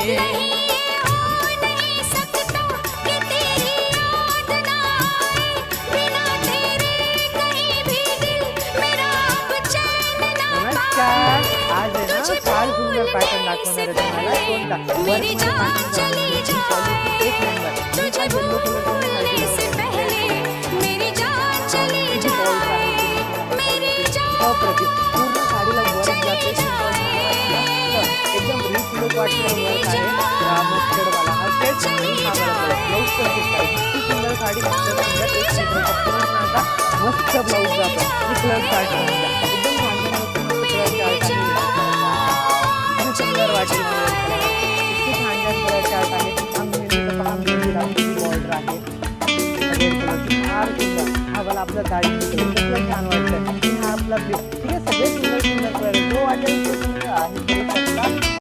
पाहिजे. नमस्कार. आज आहे ना फार सुंदर पॅटर्न दाखवणार आहे तुम्हाला. कोणता वर्कमध्ये पॅटर्न एक नंबर. येलो अप्रतिम पूर्ण साडीला वर्क जाते. एकदम रिच लुक वाटणारं वर्क आहे. मस्टर्डवाला असेच ब्लाऊज पण किती सुंदर साडी मस्त सुंदर एक नंबर मस्त ब्लाऊज जातो. कलर चार्ट एकदम सुंदर वाटेल. इतकी छान छान कलर चार्ट आहे. बॉर्डर आहे फार सुंदर. हा मला आपल्या साडी छान वाटतं. हा आपला ठीक आहे. सगळे सुंदर सुंदर कलर जो वाटेल तो तुम्ही आहे